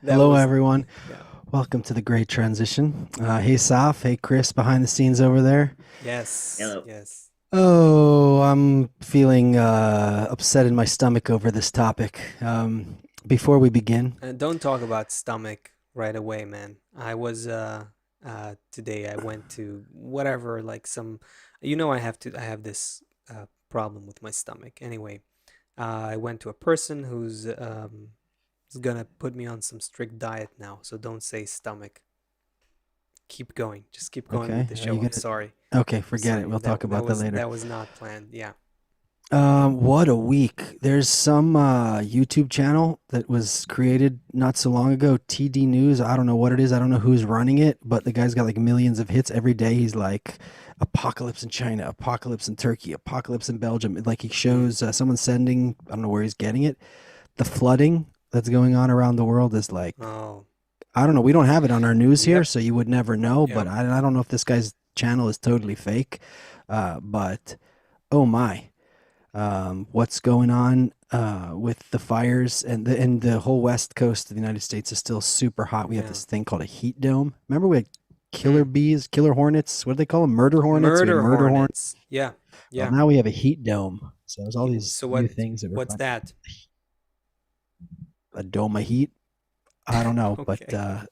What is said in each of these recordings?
That Hello, was, everyone. yeah. Welcome to the Great Transition. Hey, Saf. Hey, Chris, behind the scenes over there. Yes, Hello. yes. Oh, I'm feeling upset in my stomach over this topic. Before we begin, Don't talk about stomach right away, man. Today I went to whatever, like I have this problem with my stomach. Anyway, I went to a person who's is gonna put me on some strict diet now. So don't say stomach. Keep going. Just keep going with okay? the Are you show. I'm gonna? sorry. Okay, I'm forget it. sorry. We'll talk about that later. That was not planned. Yeah. What a week. There's some YouTube channel that was created not so long ago, TD News. I don't know what it is. I don't know who's running it, but the guy's got like millions of hits every day. He's like apocalypse in China, apocalypse in Turkey, apocalypse in Belgium. Like he Mm. shows someone sending, I don't know where he's getting it. The flooding that's going on around the world is like, Oh. I don't know. We don't have it on our news here, Yep. so you would never know, but Yep. I don't know if this guy's channel is totally fake. But oh my, what's going on with the fires and the whole west coast of the United States is still super hot. We have Yeah. this thing called a heat dome. Remember we had killer Mm. bees, killer hornets. What do they call them? Murder hornets. We had Murder murder hornets. hornets. Yeah. Well, Yeah. now we have a heat dome. So there's all these So new things that we're what's finding. that? A dome of heat. I don't know, but Okay.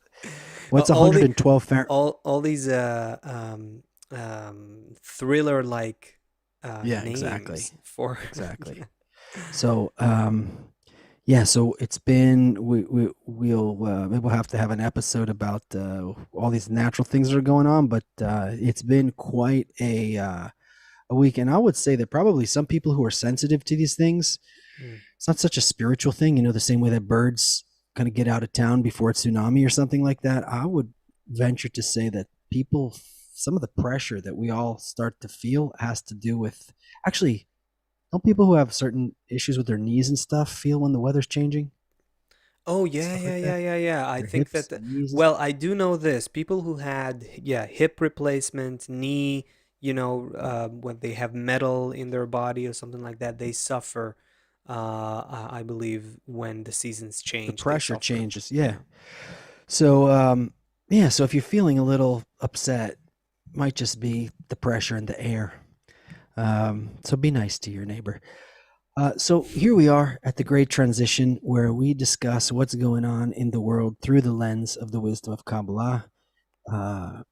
what's All the 112 Fahrenheit? all these thriller like Yeah, exactly, names for exactly. So yeah, so it's been we'll maybe we'll have to have an episode about all these natural things that are going on, but it's been quite a week, and I would say that probably some people who are sensitive to these things, Mm. it's not such a spiritual thing, the same way that birds kind of get out of town before a tsunami or something like that. I would venture to say that people, some of the pressure that we all start to feel has to do with actually, don't people who have certain issues with their knees and stuff feel when the weather's changing? Oh yeah, Stuff yeah, like yeah, that? yeah, yeah. I Their think that hips and knees and well, stuff? I do know this. People who had hip replacement, knee, when they have metal in their body or something like that, they suffer. I believe when the seasons The change, they pressure suffer. changes, yeah. Yeah. So, yeah, so if you're feeling a little upset, might just be the pressure in the air. So be nice to your neighbor. So here we are at the great transition where we discuss what's going on in the world through the lens of the wisdom of Kabbalah. Uh,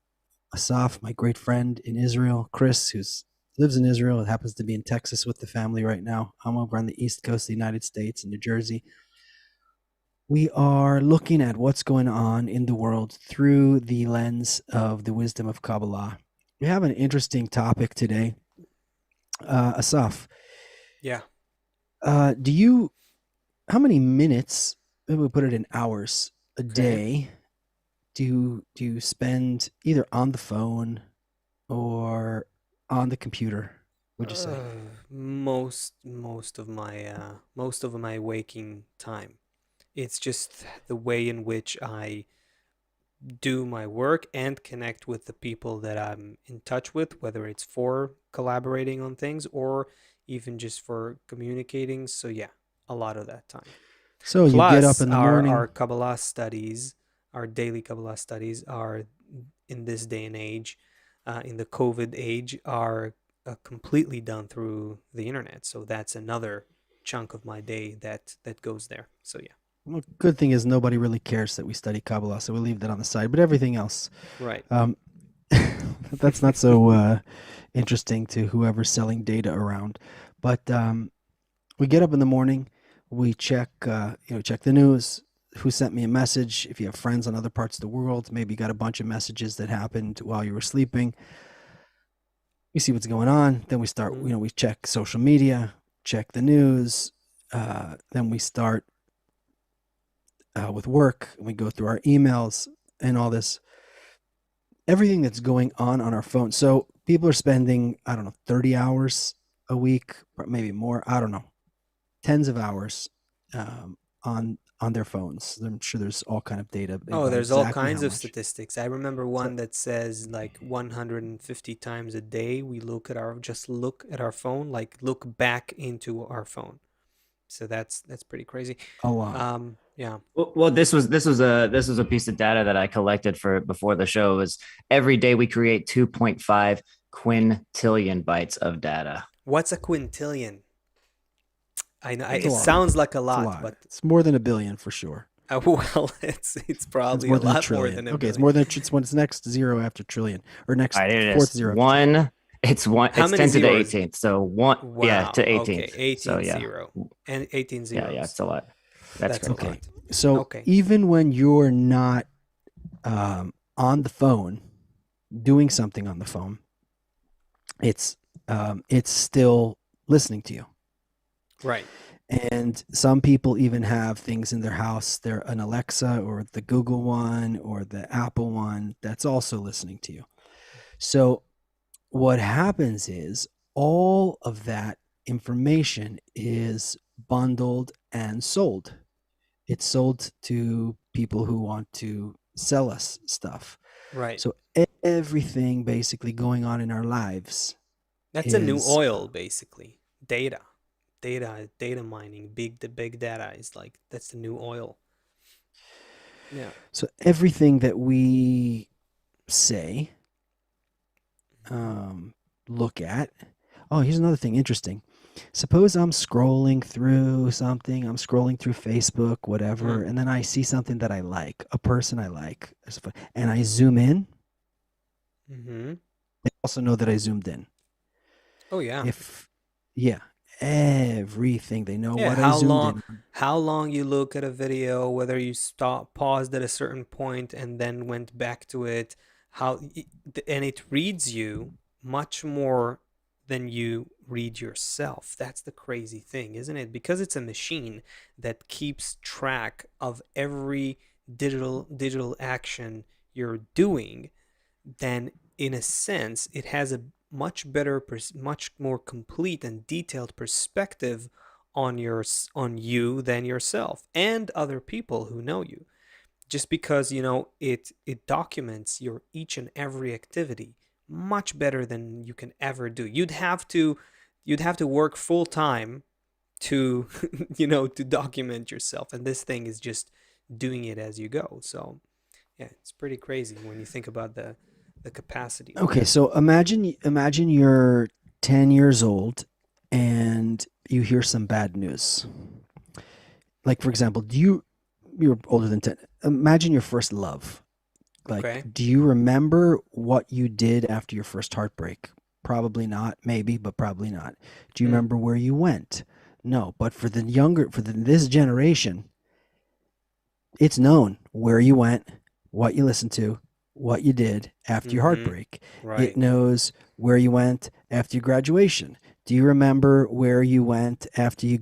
Asaf, my great friend in Israel, Chris, who's lives in Israel, happens to be in Texas with the family right now. I'm over on the east coast of the United States in New Jersey. We are looking at what's going on in the world through the lens of the wisdom of Kabbalah. We have an interesting topic today. Asaf, Yeah. do you how many minutes, maybe we put it in hours a Okay. day, do you spend either on the phone or on the computer, would you say? Most of my waking time. It's just the way in which I do my work and connect with the people that I'm in touch with, whether it's for collaborating on things or even just for communicating. So yeah, a lot of that time. So you get up Plus, in the our morning. Kabbalah studies, our daily Kabbalah studies are in this day and age, in the COVID age, are completely done through the internet. So that's another chunk of my day that goes there. So yeah, Well, good thing is nobody really cares that we study Kabbalah, so we leave that on the side. But everything else, right. um, that's not so interesting to whoever's selling data around. But we get up in the morning, we check, check the news. Who sent me a message? If you have friends on other parts of the world, maybe you got a bunch of messages that happened while you were sleeping. We see what's going on. Then we start, Mm-hmm. we check social media, check the news. Then we start with work. We go through our emails and all this, everything that's going on our phone. So people are spending, I don't know, 30 hours a week, maybe more. I don't know, tens of hours on their phones. I'm sure there's all kind of data Oh, about there's all exactly how kinds of much. statistics. I remember So, one that says like 150 times a day we look at our phone, like look back into our phone. So that's pretty crazy. a lot. Yeah. Well, this was a piece of data that I collected for before the show. Was every day we create 2.5 quintillion bytes of data. What's a quintillion? I know It's a it lot. sounds like a It's a lot, lot. but It's more than a billion for sure. well, it's It's probably more a than a lot more trillion. than a Okay, it's billion. more than it's when it's next zero after trillion, or All next right, here it fourth is. zero after trillion. How It's many 10 to the zeros? 18th. So one, yeah, Wow. to Okay, 18th. So 18 yeah, zero and 18 yeah, zeros. it's a lot. That's That's a crazy. Okay, lot. so Okay. even when you're not on the phone doing something on the phone, it's still listening to you. Right. And some people even have things in their house. They're an Alexa or the Google one or the Apple one that's also listening to you. So what happens is all of that information is bundled and sold. It's sold to people who want to sell us stuff. Right. So everything basically going on in our lives That's a new is oil, basically. Data. Data mining, the big data is like that's the new oil. Yeah. so everything that we say, Hmm. look at. Oh, here's another thing interesting. Suppose I'm scrolling through something, I'm scrolling through Facebook, Mm. whatever, and then I see something that I like, a person I like, and I zoom in. Hmm. They also know that I zoomed in. Oh yeah. If, yeah, everything, they know Yeah, what I zoomed in on. how long you look at a video, whether you stop paused at a certain point and then went back to it, and it reads you much more than you read yourself. That's the crazy thing, isn't it? Because it's a machine that keeps track of every digital action you're doing, then in a sense it has a much better much more complete and detailed perspective on you than yourself and other people who know you, just because it documents your each and every activity much better than you can ever do. You'd have to work full time to to document yourself, and this thing is just doing it as you go. So yeah, it's pretty crazy when you think about the capacity of Okay, that. so imagine you're 10 years old and you hear some bad news. Like for example, you're older than 10. Imagine your first love. Like, Okay. do you remember what you did after your first heartbreak? Probably not, maybe, but probably not. Do you Hmm. remember where you went? No, but this generation, it's known where you went, what you listened to, what you did after your Mm-hmm. heartbreak. It Right. knows where you went after your graduation. Do you remember where you went after you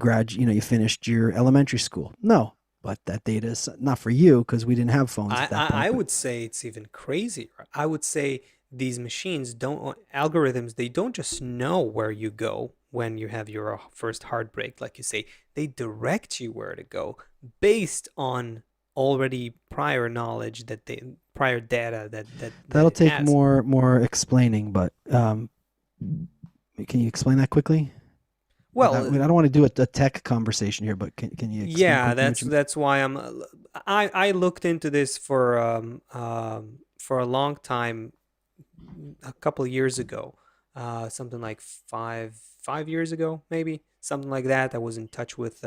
finished your elementary school? No, but that data is not for you because we didn't have phones I, at that I point. I But would say it's even crazier. I would say these machines don't algorithms. They don't just know where you go when you have your first heartbreak, like you say. They direct you where to go based on already prior knowledge prior data that that'll it take has. more explaining. But can you explain that quickly? Without, Well, I don't want to do a tech conversation here, but can you explain yeah, quickly that's what you mean? that's why I looked into this for a long time, a couple of years ago, something like five years ago, maybe something like that. I was in touch with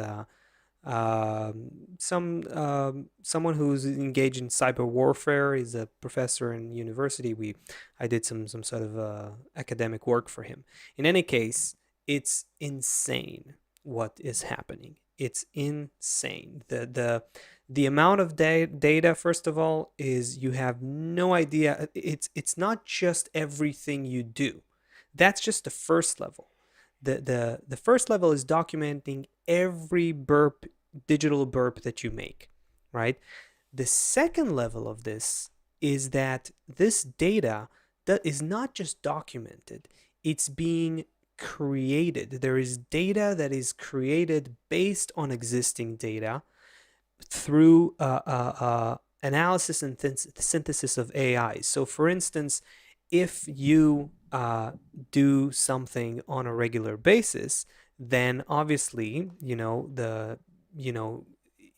someone who's engaged in cyber warfare. He's a professor in university. I did some sort of academic work for him. In any case, it's insane what is happening. It's insane. The amount of data, first of all, is you have no idea. It's not just everything you do. That's just the first level. The first level is documenting every digital burp that you make, right? The second level of this is that this data that is not just documented, it's being created. There is data that is created based on existing data through analysis and synthesis of AI. So, for instance, if you do something on a regular basis, then obviously, you know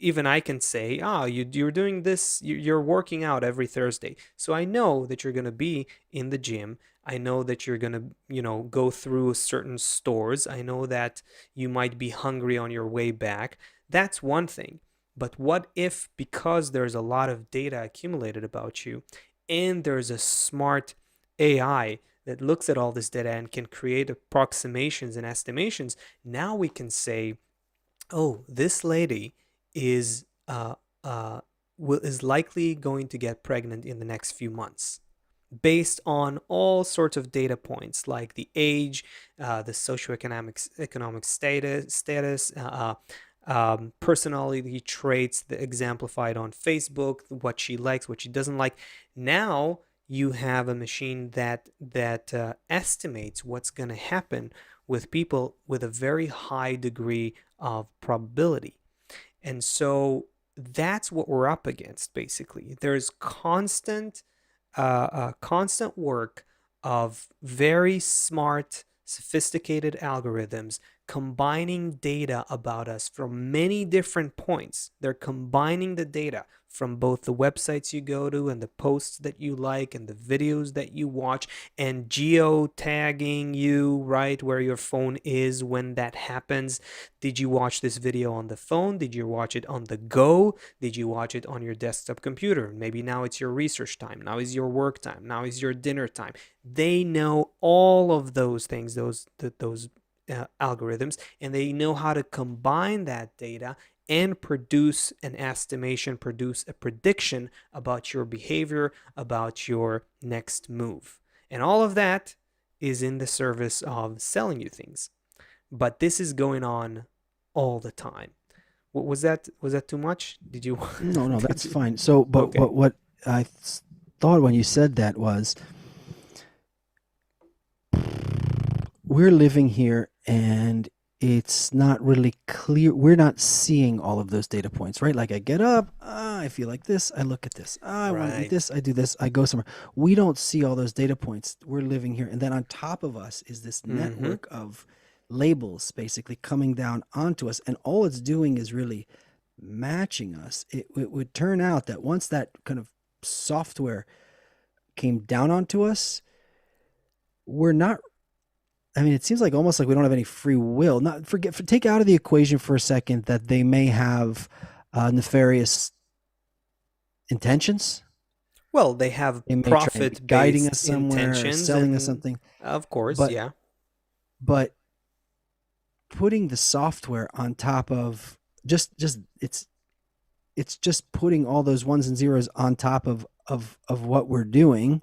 even I can say, you're doing this, you're working out every Thursday. So I know that you're going to be in the gym. I know that you're going to, go through certain stores. I know that you might be hungry on your way back. That's one thing. But what if, because there's a lot of data accumulated about you, and there's a smart AI that looks at all this data and can create approximations and estimations, now we can say, oh, this lady is is likely going to get pregnant in the next few months, based on all sorts of data points like the age, the socioeconomic economic status, personality traits that exemplified on Facebook, what she likes, what she doesn't like. Now you have a machine that estimates what's going to happen with people with a very high degree of probability. And so that's what we're up against, basically. There's constant work of very smart, sophisticated algorithms combining data about us from many different points. They're combining the data from both the websites you go to and the posts that you like and the videos that you watch, and geo-tagging you right where your phone is when that happens. Did you watch this video on the phone? Did you watch it on the go? Did you watch it on your desktop computer? Maybe now it's your research time. Now is your work time. Now is your dinner time. They know all of those things, those algorithms, and they know how to combine that data and produce an estimation, produce a prediction about your behavior, about your next move. And all of that is in the service of selling you things. But this is going on all the time. Was that too much? Did you No, did that's you fine. So, but Okay. what I thought when you said that was, we're living here and it's not really clear. We're not seeing all of those data points, right? Like I get up, I feel like this, I look at this, I want to eat Right. this, I do this, I go somewhere. We don't see all those data points. We're living here. And then on top of us is this Mm-hmm. network of labels basically coming down onto us. And all it's doing is really matching us. It would turn out that once that kind of software came down onto us, we're not, I mean, it seems like almost like we don't have any free will. Not take out of the equation for a second that they may have nefarious intentions. Well, they have They may try and be guiding profit-based us somewhere or intentions, selling us and something. of course, But yeah. but putting the software on top of just it's just putting all those ones and zeros on top of what we're doing.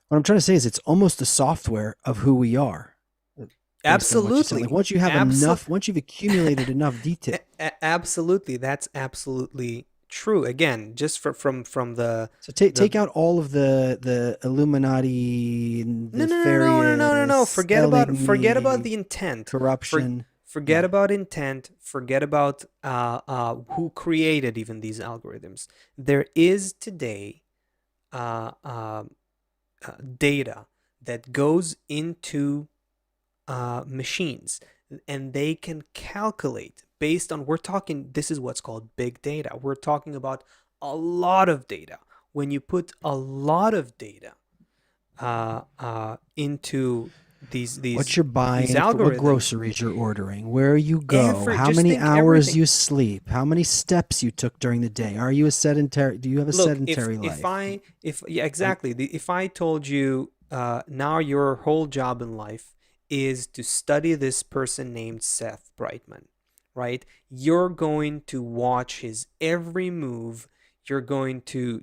What I'm trying to say is it's almost the software of who we are, based on what you said. Like Absolutely. once you have Absolutely. enough, once you've accumulated enough detail. Absolutely. That's absolutely true. Again, just from So take the out all of the Illuminati, no, no, no, no, no, no, no, no. nefarious, Forget about selling, the intent. For corruption. Forget Yeah. about intent. Forget about who created even these algorithms. There is today uh, uh, data that goes into machines, and they can calculate based on, we're talking, this is what's called big data. We're talking about a lot of data. When you put a lot of data into What you're these buying, for what algorithms, groceries you're ordering, where you go, every how just many think hours everything. you sleep, how many steps you took during the day. Are you a sedentary? Do you have a Look, sedentary if life? I if yeah, Are exactly. If I told you now your whole job in life is to study this person named Seth Brightman, right? You're going to watch his every move. You're going to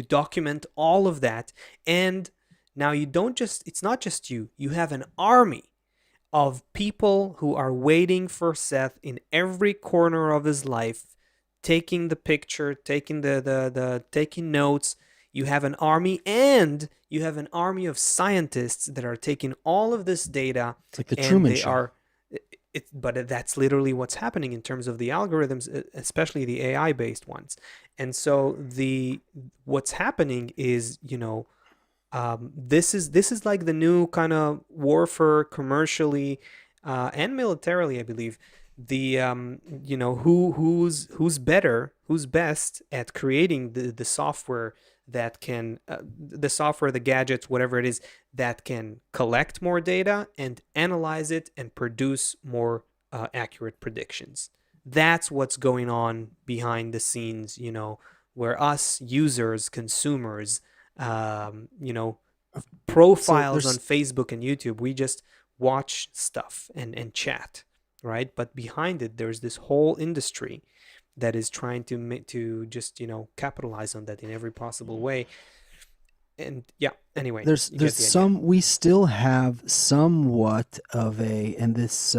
document all of that. And now you don't just, it's not just you. You have an army of people who are waiting for Seth in every corner of his life, taking the picture, taking the taking notes. You have an army, and you have an army of scientists that are taking all of this data, it's like the and Truman they Show? are but that's literally what's happening in terms of the algorithms, especially the AI based ones. And so the what's happening is, this is like the new kind of warfare, commercially and militarily, I believe. the who's best at creating the software that can the software, the gadgets, whatever it is, that can collect more data and analyze it and produce more accurate predictions. That's what's going on behind the scenes, where us users, consumers, you know, So profiles on there's Facebook and YouTube, we just watch stuff and chat, right? But behind it, there's this whole industry that is trying to just capitalize on that in every possible way. And yeah, anyway, you there's get the idea. some we still have somewhat of a, and this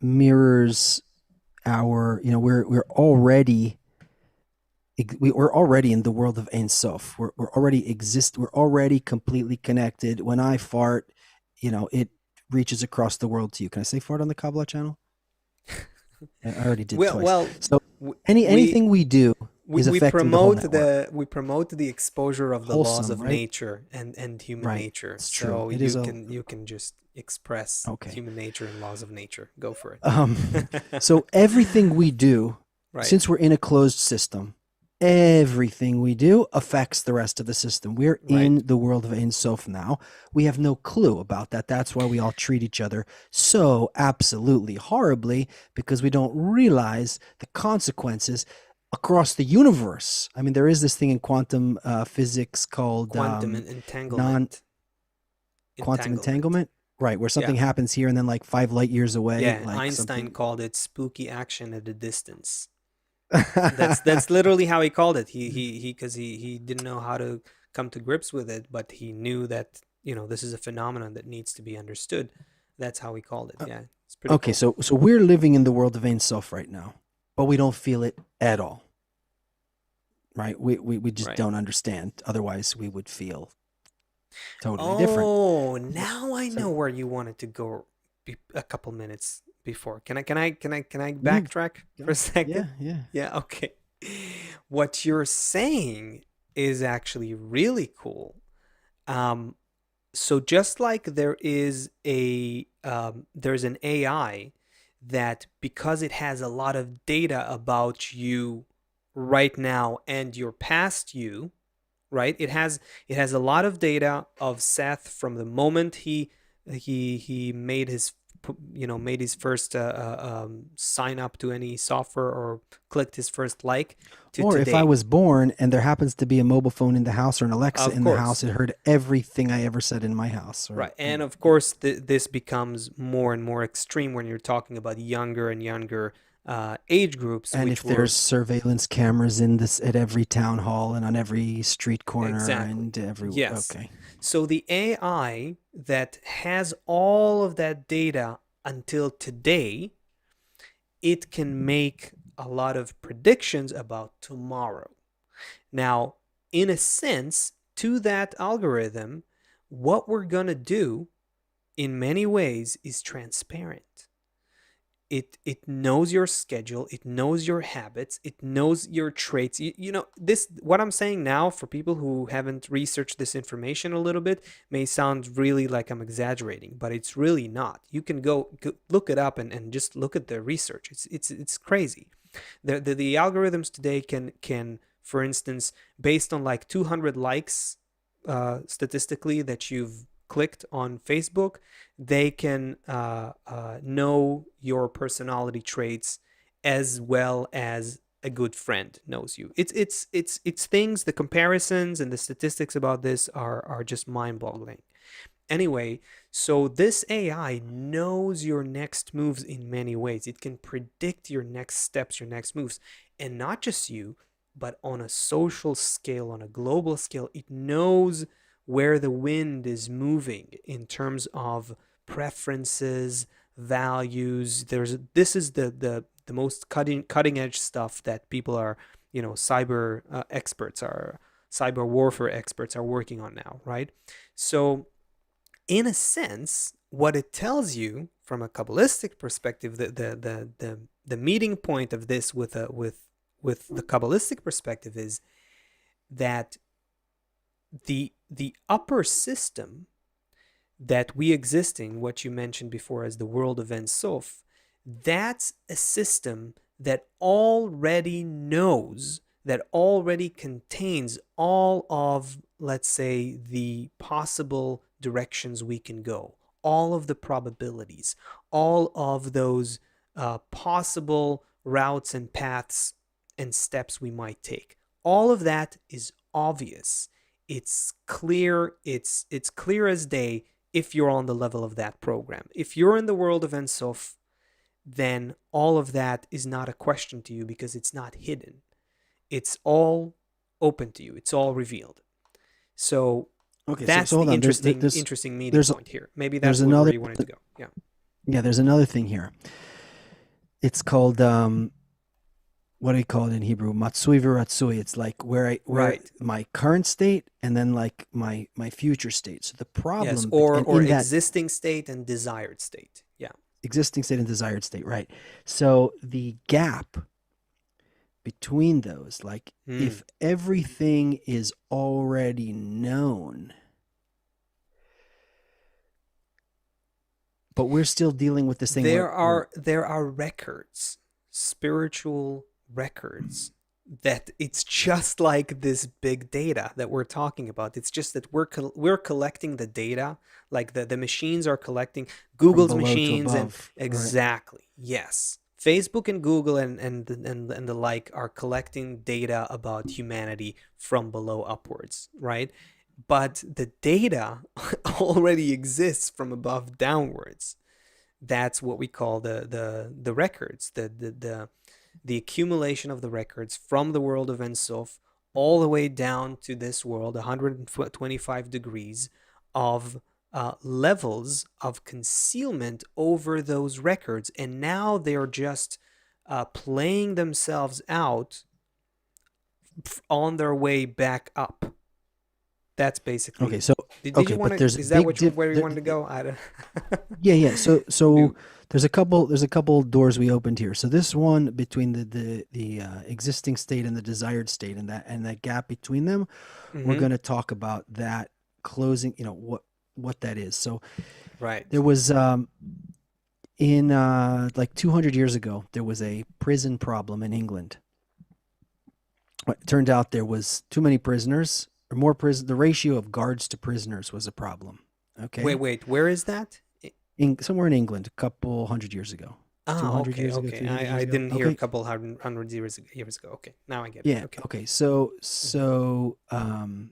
mirrors our, we're already in the world of Ein Sof. We're already exist. We're already completely connected. When I fart, it reaches across the world to you. Can I say fart on the Kabbalah channel? I already did Well, twice. well, So we anything we do is we affecting the whole promote network. the exposure of the laws Wholesome, of right? nature and human Right. nature. It's true. So It is you can just express okay. human nature and laws of nature. Go for Um, it. so everything we do, Right. since we're in a closed system, everything we do affects the rest of the system. We're Right. in the world of Ein Sof now. We have no clue about that. That's why we all treat each other so absolutely horribly, because we don't realize the consequences across the universe. I mean, there is this thing in quantum physics called Quantum non entanglement. quantum Entanglement. entanglement, right? Where Yeah. something happens here and then like 5 light years away, Yeah. like Einstein something. called it spooky action at a distance. That's literally how he called it. He because he didn't know how to come to grips with it, but he knew that this is a phenomenon that needs to be understood. That's how he called it. Yeah, it's pretty Okay, cool. so we're living in the world of Ein Sof right now, but we don't feel it at all, right? We just Right. don't understand. Otherwise, we would feel totally different. Oh, So, now I so know where you wanted to go a couple minutes before. Can I yeah, backtrack for a go. second? Yeah. Yeah, okay. What you're saying is actually really cool. Um, so just like there's an AI that, because it has a lot of data about you right now and your past you, right? It has a lot of data of Seth from the moment he made his first sign up to any software or clicked his first like to Or if I today. was born and there happens to be a mobile phone in the house or an Alexa Of in the house, course. it heard everything I ever said in my house. Or Right. And of course, this becomes more and more extreme when you're talking about younger and younger age groups, and which if there's were surveillance cameras in this at every town hall and on every street corner exactly. and every Yes. okay. So the AI that has all of that data until today, it can make a lot of predictions about tomorrow. Now, in a sense, to that algorithm, what we're going to do in many ways is transparent. It knows your schedule, it knows your habits, it knows your traits. This, what I'm saying now, for people who haven't researched this information a little bit, may sound really like I'm exaggerating, but it's really not. You can go look it up and just look at the research. It's crazy. The algorithms today can, for instance, based on like 200 likes statistically that you've clicked on Facebook, they can know your personality traits as well as a good friend knows you. It's things. The comparisons and the statistics about this are just mind-boggling. Anyway, so this AI knows your next moves in many ways. It can predict your next steps, your next moves, and not just you, but on a social scale, on a global scale. It knows where the wind is moving in terms of preferences, values. This is the most cutting edge stuff that people are, cyber experts are, cyber warfare experts are working on now, right? So in a sense, what it tells you from a Kabbalistic perspective, the meeting point of this with the Kabbalistic perspective is that the upper system that we exist in, what you mentioned before as the world of Ein Sof, That's a system that already knows, that already contains all of, let's say, the possible directions we can go, all of the probabilities, all of those possible routes and paths and steps we might take. All of that is obvious. It's clear. It's clear as day if you're on the level of that program. If you're in the world of Ensof, then all of that is not a question to you because it's not hidden. It's all open to you. It's all revealed. So Okay, that's so the hold on. interesting meeting There's point here. Maybe there's that's where another you wanted to go. Yeah. yeah. There's another thing here. It's called what do you call it in Hebrew? Matsui v'ratsui. It's like where Right. my current state and then like my future state. So the Yes. problem Or in that existing state and desired state. Yeah. existing state and desired state, right? So the gap between those, like Hmm. if everything is already known, but we're still dealing with this thing where There are records, spiritual records, that it's just like this big data that we're talking about. It's just that we're collecting the data, like the machines are collecting from Google's below to machines, and above, right? exactly, yes. Facebook and Google and the like are collecting data about humanity from below upwards, right? But the data already exists from above downwards. That's what we call the records, the accumulation of the records from the world of Ensof all the way down to this world, 125 degrees of levels of concealment over those records. And now they're just playing themselves out on their way back up. That's Okay, basically. so Did you okay, want but to? there's a Is that big where you wanted to go? I don't. yeah, yeah. So Shoot. there's a couple doors we opened here. So this one between the existing state and the desired state, and that gap between them, we're Mm-hmm. going to talk about that closing. You know what that is. So there Right. was in like 200 years ago, there was a prison problem in England. It turned out there was too many prisoners, or more prison. The ratio of guards to prisoners was a problem. Okay, Wait. Where is that? somewhere in England, a couple hundred years ago, Ah, 200 okay, years ago, okay. 300 I years ago. didn't hear a Okay, couple hundred years ago. Okay, now I get it. yeah, Okay. okay. Mhm.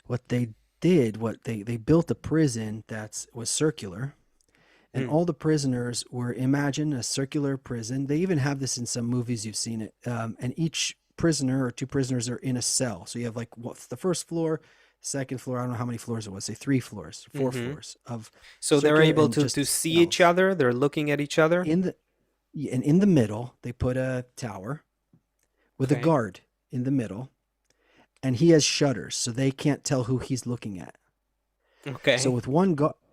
What they did, they built a prison that was circular, and Mm. all the prisoners were, imagine a circular prison. They even have this in some movies, you've seen it. And each prisoner or two prisoners are in a cell. So you have like what's the first floor, second floor. I don't know how many floors it was. Say three floors, four Mm-hmm. floors of So they're circular able and to just see each cells. other. They're looking at each other. In the and in the middle, they put a tower with a Okay. guard in the middle, and he has shutters, so they can't tell who he's looking at. So Okay. with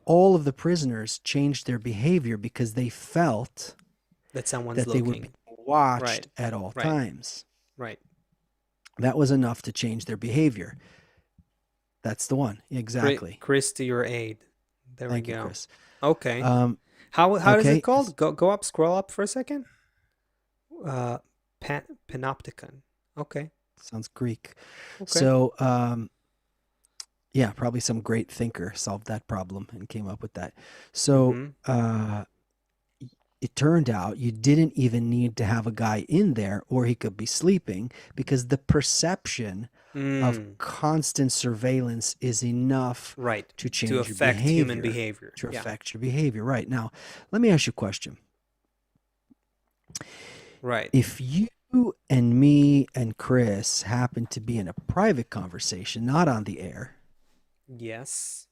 all of the prisoners changed their behavior because they felt That someone's that they were being looking. Right. watched at all Right. times. Right. That was enough to change their behavior. That's the one. Exactly. Chris to your aid. There we Thank you, go. Chris. Okay. Um, How is it okay. called? Go up. Scroll up for a second. Uh, Panopticon. Okay. Sounds Greek. Okay. So, yeah, probably some great thinker solved that problem and came up with that. So, Mm-hmm. it turned out you didn't even need to have a guy in there, or he could be sleeping, because the perception of Mm. constant surveillance is enough Right. to To change your affect human behavior, behavior. to Yeah. affect your behavior. Right. Now, let me ask you a question. Right. If you and me and Chris happen to be in a private conversation, not on the air, Yes.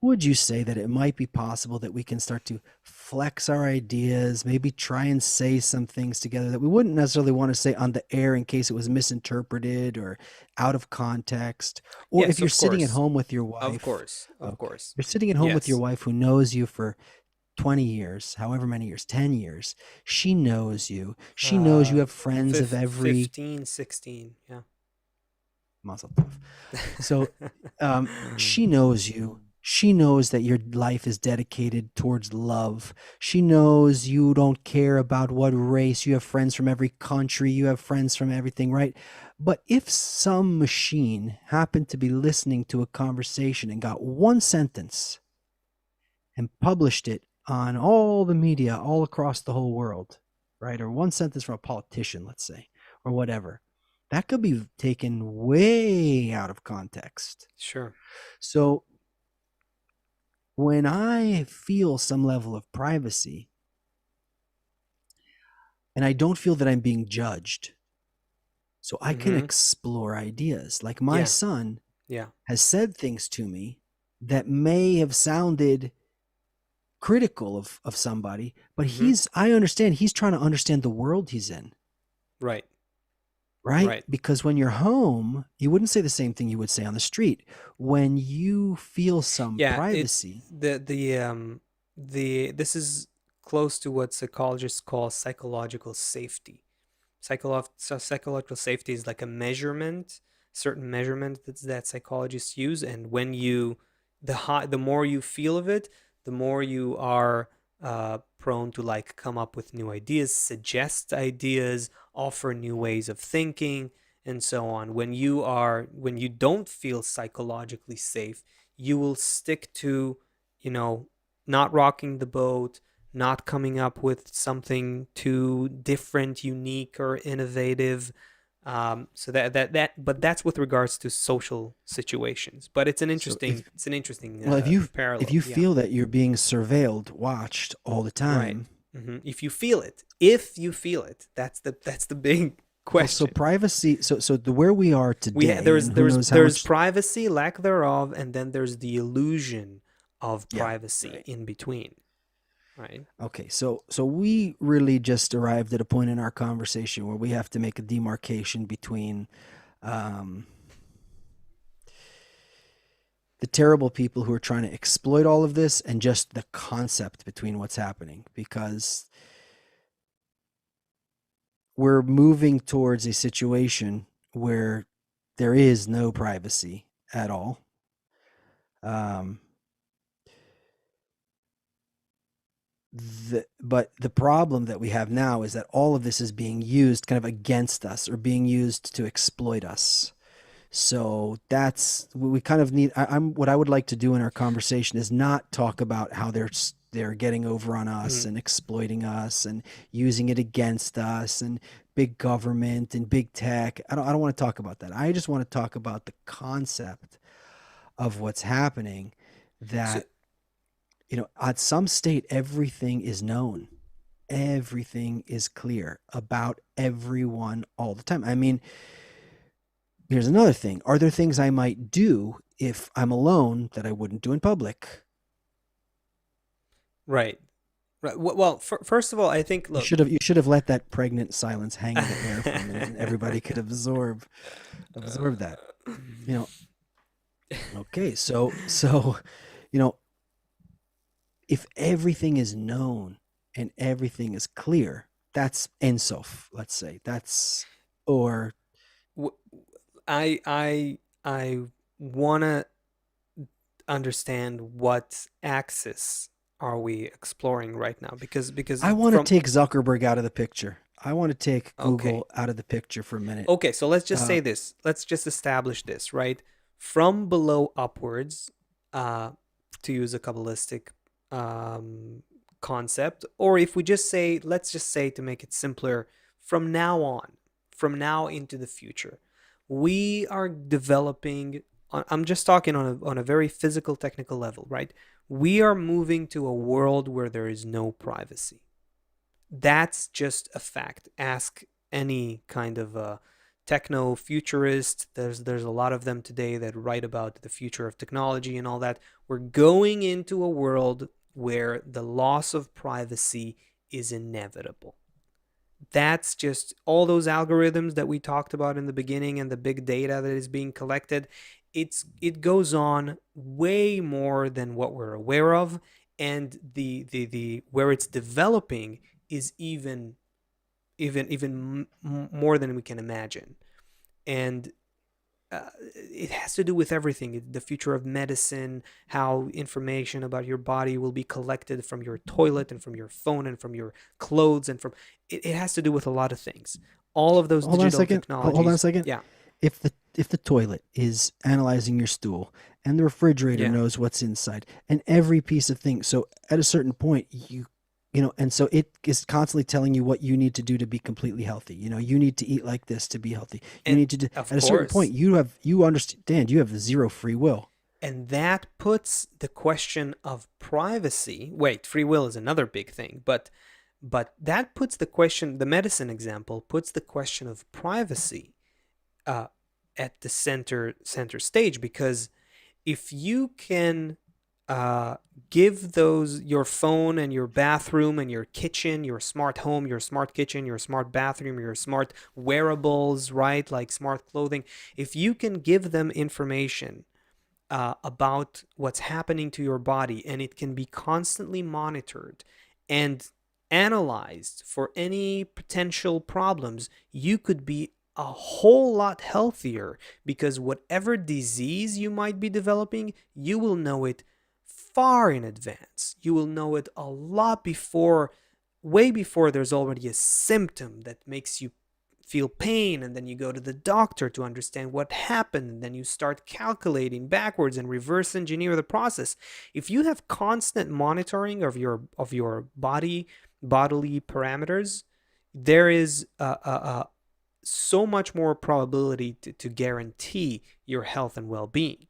would you say that it might be possible that we can start to flex our ideas, maybe try and say some things together that we wouldn't necessarily want to say on the air in case it was misinterpreted or out of context? Or if Yes, you're of sitting at course. home with your Of wife, course. Of okay, course. you're sitting at home with your Yes. wife who knows you for 20 years, however many years, 10 years. She knows you. She knows you have friends of every 15, 16. Yeah. Mazel tov. So she knows you. She knows that your life is dedicated towards love. She knows you don't care about what race. You have friends from every country. You have friends from everything, right? But if some machine happened to be listening to a conversation and got one sentence and published it on all the media all across the whole world, right? Or one sentence from a politician, let's say, or whatever, that could be taken way out of context. Sure. So when I feel some level of privacy and I don't feel that I'm being judged, so I can Mm-hmm. explore ideas. Like my Yeah. son Yeah. has said things to me that may have sounded critical of somebody, but Mm-hmm. I understand he's trying to understand the world he's in, Right. right? Right. Because when you're home, you wouldn't say the same thing you would say on the street. When you feel some Yeah. It's privacy, the this is close to what psychologists call psychological safety. Psychological safety is like a measurement, certain measurement that psychologists use, and when you the more you feel of it, the more you are prone to like come up with new ideas, suggest ideas, offer new ways of thinking, and so on. When you don't feel psychologically safe, you will stick to, you know, not rocking the boat, not coming up with something too different, unique, or innovative. So but that's with regards to social situations. But so if it's an interesting well, if parallel. you Yeah, feel that you're being surveilled, watched all the right. time, If if you feel it, that's the big well, so question. privacy, so the where we are today, and who knows how There's much, privacy, lack thereof, and then there's the illusion of yeah, privacy right. in between, right? Okay, so we really just arrived at a point in our conversation where we have to make a demarcation between um, the terrible people who are trying to exploit all of this and just the concept between what's happening, because we're moving towards a situation where there is no privacy at all. Um, but the problem that we have now is that all of this is being used kind of against us or being used to exploit us. So that's we kind of need. I'm what I would like to do in our conversation is not talk about how they're getting over on us Mhm. and exploiting us and using it against us and big government and big tech. I don't want to talk about that. I just want to talk about the concept of what's happening, So that at some state everything is known. Everything is clear about everyone all the time. I mean, here's another thing. Are there things I might do if I'm alone that I wouldn't do in public? right. Right. Well, first of all, I think You look. should have you should have let that pregnant silence hang in the air for a minute and everybody could absorb that. You know, okay, so you know, if everything is known and everything is clear, that's ensof, let's say. That's or w- I wanna understand what axis are we exploring right now, because I want to from take Zuckerberg out of the picture. I want to take okay. Google out of the picture for a minute. Okay, so let's just Uh, say this. Let's just establish this, right? From below upwards, uh, to use a Kabbalistic um, concept, or if we just say, let's just say to make it simpler, from now on, from now into the future, we are developing. I'm just talking on a very physical, technical level, right? We are moving to a world where there is no privacy. That's just a fact. Ask any kind of a techno futurist. There's a lot of them today that write about the future of technology and all that. We're going into a world where the loss of privacy is inevitable. That's just all those algorithms that we talked about in the beginning and the big data that is being collected. It goes on way more than what we're aware of, and the where it's developing is even more than we can imagine. And it has to do with everything, the future of medicine, how information about your body will be collected from your toilet and from your phone and from your clothes and from it has to do with a lot of things, all of those Hold on a digital second. Hold on a technologies. second. Yeah, If the toilet is analyzing your stool and the refrigerator yeah. knows what's inside and every piece of thing, so at a certain point and so it is constantly telling you what you need to do to be completely healthy. You need to eat like this to be healthy. You And need to do, of at a certain point course, you understand you have zero free will. and that puts the question of privacy. Wait, free will is another big thing, but that puts the question, the medicine example puts the question of privacy uh, at the center stage, because if you can uh, give those, your phone and your bathroom and your kitchen, your smart home, your smart kitchen, your smart bathroom, your smart wearables, right, like smart clothing, if you can give them information about what's happening to your body, and it can be constantly monitored and analyzed for any potential problems, you could be a whole lot healthier, because whatever disease you might be developing, you will know it far in advance. You will know it a lot before, way before there's already a symptom that makes you feel pain, and then you go to the doctor to understand what happened, and then you start calculating backwards and reverse engineer the process. If you have constant monitoring of your bodily parameters, there is so much more probability to guarantee your health and well-being.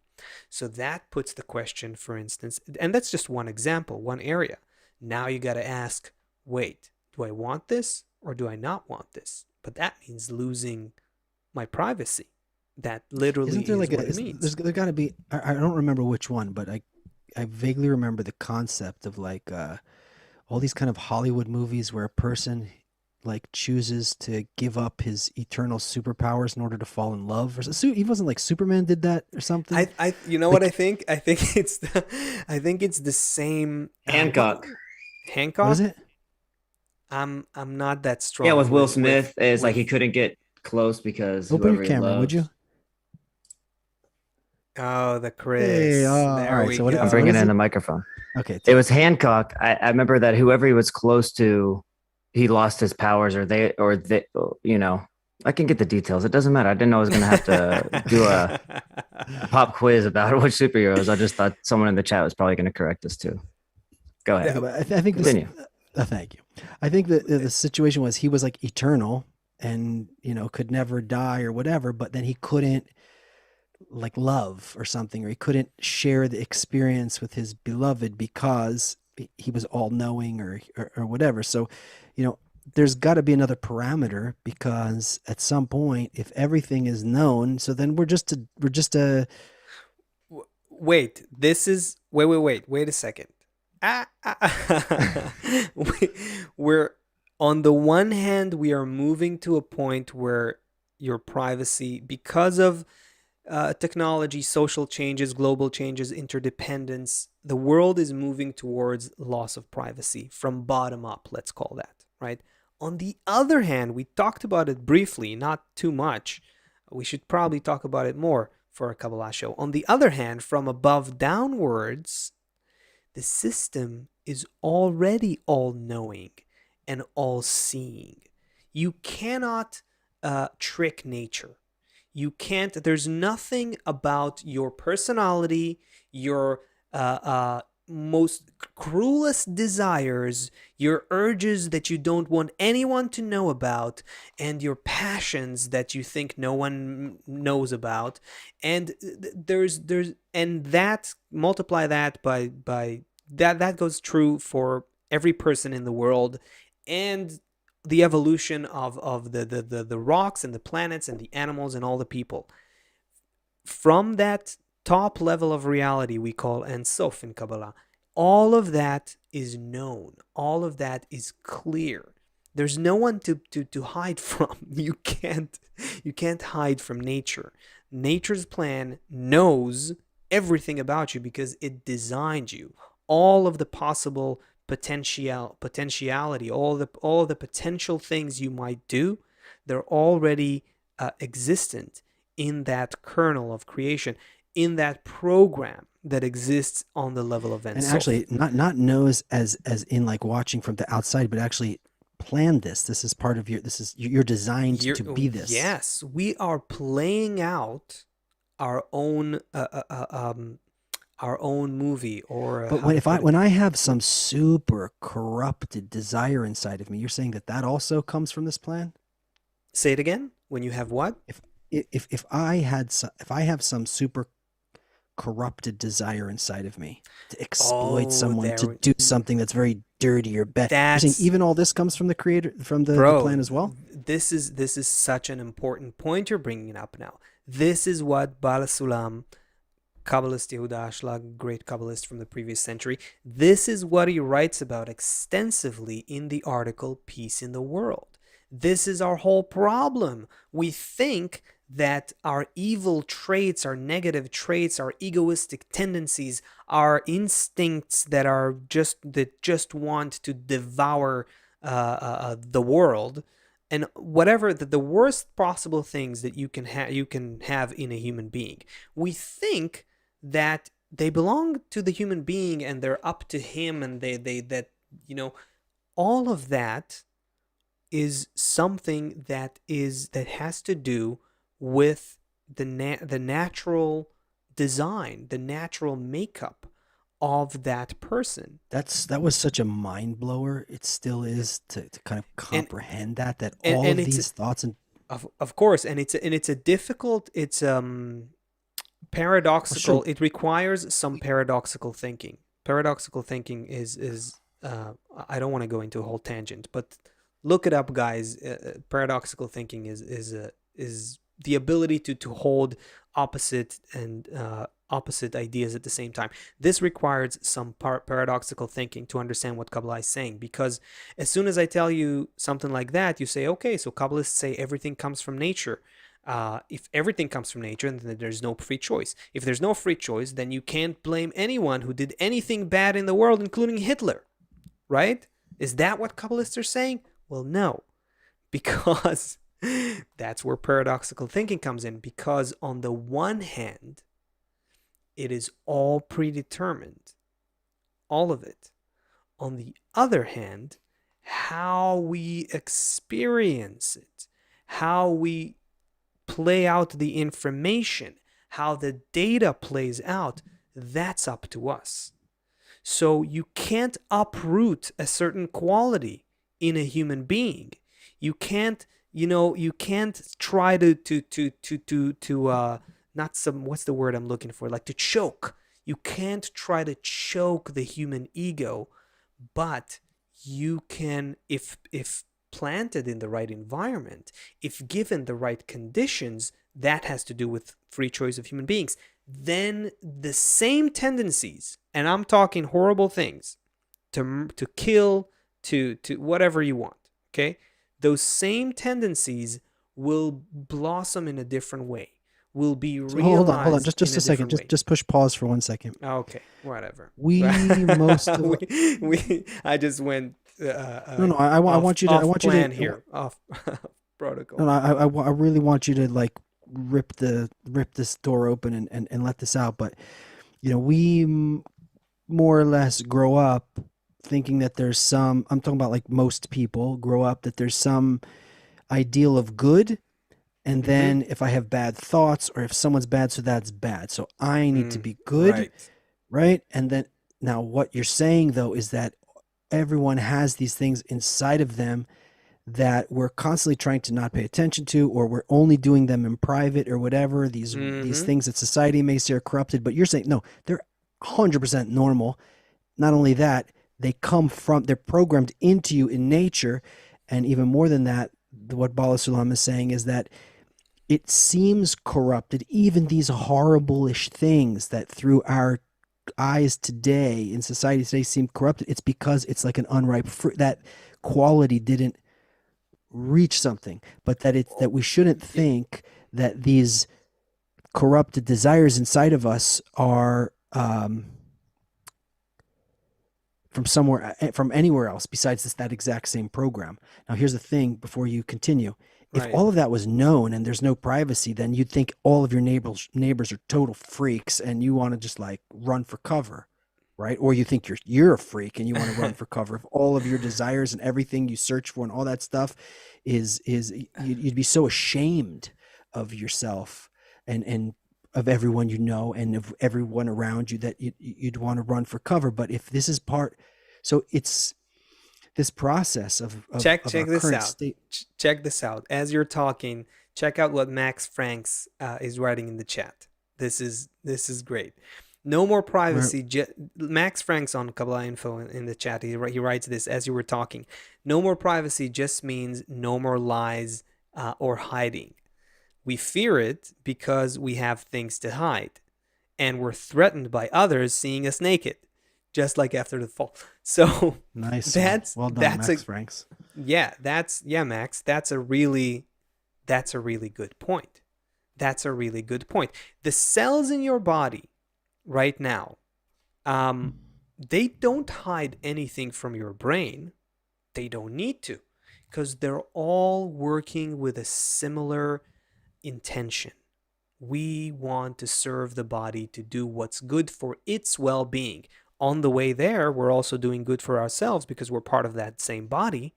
So that puts the question, for instance, and that's just one example, one area. Now you got to ask, wait, do I want this or do I not want this? But that means losing my privacy. That literally Isn't there is like what it means. there got to be, I don't remember which one, but I vaguely remember the concept of like all these kind of Hollywood movies where a person like chooses to give up his eternal superpowers in order to fall in love, or he wasn't like Superman did that or something. You know what I Like, think? I think it's the same. Hancock. what is Hancock? it? I'm not that Yeah, with strong Will Smith, is like he with couldn't get close because Open your whoever he camera, would you? loves. oh, the Hey, Chris. all There right. we So I'm what bringing go. is in it? the microphone. Okay, It was Hancock. I remember that whoever he was close to, he lost his powers, or they, you know, I can get the details. It doesn't matter. I didn't know I was going to have to do a pop quiz about which superheroes. I just thought someone in the chat was probably going to correct us too. Go ahead. okay, but I think this. Continue. Thank you. I think that the situation was he was like eternal and could never die or whatever, but then he couldn't like love or something, or he couldn't share the experience with his beloved because he was all knowing or whatever. So, there's got to be another parameter, because at some point, if everything is known, so then we're just a Wait, this is wait a second. We- We're on the one hand, we are moving to a point where your privacy, because of technology, social changes, global changes, interdependence, the world is moving towards loss of privacy from bottom up, let's call that, right? On the other hand, we talked about it briefly, not too much. We should probably talk about it more for a Kabbalah show. On the other hand, from above downwards, the system is already all knowing and all seeing. You cannot trick nature. You can't, there's nothing about your personality, your most cruelest desires, your urges that you don't want anyone to know about, and your passions that you think no one knows about. And and that, multiply that by that goes true for every person in the world, and the evolution of the rocks and the planets and the animals and all the people. From that top level of reality we call Ein Sof in Kabbalah, all of that is known. All of that is clear. There's no one to hide from. You can't hide from nature. Nature's plan knows everything about you because it designed you. All of the possible potentiality, all the potential things you might do, they're already existent in that kernel of creation, in that program that exists on the level of And Ensof. actually, not knows as in like watching from the outside, but actually planned this. This is part of your. This is you're designed to be this. Yes, we are playing out our own our own movie, or But how to put it. when I have some super corrupted desire inside of me, you're saying that also comes from this plan. Say it again. When you have what? If if I have some super corrupted desire inside of me to exploit Oh, someone, to do something that's very dirty or bad, you're saying that's even all this comes from the creator, from the bro. plan as well. This is such an important point you're bringing up now. This is what Bala Sulam, Kabbalist Yehuda Ashlag, great Kabbalist from the previous century, this is what he writes about extensively in the article Peace in the World. This is our whole problem. We think that our evil traits, our negative traits, our egoistic tendencies, our instincts that just want to devour the world, and whatever the worst possible things that you can have in a human being. We think that they belong to the human being and they're up to him, and they that you know all of that is something that has to do with the natural design, the natural makeup of that person. That was such a mind blower. It still Yeah. is to kind of and comprehend that all and of it's these thoughts and of course, and it's a difficult, it's well, paradoxical. sure. It requires some paradoxical thinking. Paradoxical thinking is I don't want to go into a whole tangent, but look it up, guys. Paradoxical thinking is the ability to hold opposite and opposite ideas at the same time. This requires some paradoxical thinking to understand what Kabbalah is saying, because as soon as I tell you something like that, you say, okay, so Kabbalists say everything comes from nature. If everything comes from nature, then there's no free choice. If there's no free choice, then you can't blame anyone who did anything bad in the world, including Hitler, right? Is that what Kabbalists are saying? Well, no, because that's where paradoxical thinking comes in. Because on the one hand, it is all predetermined, all of it. On the other hand, how we experience it, how we play out the information, how the data plays out, that's up to us. So you can't uproot a certain quality in a human being. You can't, you can't try to not some, what's the word I'm looking for? Like to choke. You can't try to choke the human ego, but you can, if planted in the right environment, if given the right conditions, that has to do with free choice of human beings, then the same tendencies, and I'm talking horrible things, to kill, to whatever you want, okay? Those same tendencies will blossom in a different way, will be So hold on, realized in just a a second, different way. just push pause for 1 second. Okay, whatever. We most of I just went no, I want you to plan here, off protocol. no, I really want you to like rip this door open and let this out. But we more or less grow up thinking that there's some. I'm talking about like most people grow up that there's some ideal of good, and Mm-hmm. then if I have bad thoughts or if someone's bad, so that's bad. So I need to be good, Right. right? And then now what you're saying though is that everyone has these things inside of them that we're constantly trying to not pay attention to, or we're only doing them in private or whatever, these Mm-hmm. things that society may say are corrupted, but you're saying no, they're 100% normal. Not only that, they're programmed into you in nature. And even more than that, what Bala Sulam is saying is that it seems corrupted, even these horrible-ish things that through our eyes today in society today seem corrupted. It's because it's like an unripe fruit. That quality didn't reach something, but that we shouldn't think that these corrupted desires inside of us are from anywhere else besides that exact same program. Now, here's the thing: before you continue, If Right. all of that was known and there's no privacy, then you'd think all of your neighbors are total freaks and you want to just like run for cover, right? Or you think you're a freak and you want to run for cover. If all of your desires and everything you search for and all that stuff you'd be so ashamed of yourself and of everyone you know and of everyone around you that you'd want to run for cover. But if this is part, so it's this process of Check our this current out. state. Check this out. As you're talking, check out what Max Franks is writing in the chat. This is great. No more Where privacy. Max Franks on Kabbalahinfo in the chat. He writes this as you were talking. No more privacy just means no more lies or hiding. We fear it because we have things to hide, and we're threatened by others seeing us naked, just like after the fall. So Nice one. that's Well done, that's a Max Franks. Max. That's a really good point. That's a really good point. The cells in your body right now, they don't hide anything from your brain. They don't need to, because they're all working with a similar intention. We want to serve the body to do what's good for its well being. On the way there, we're also doing good for ourselves because we're part of that same body.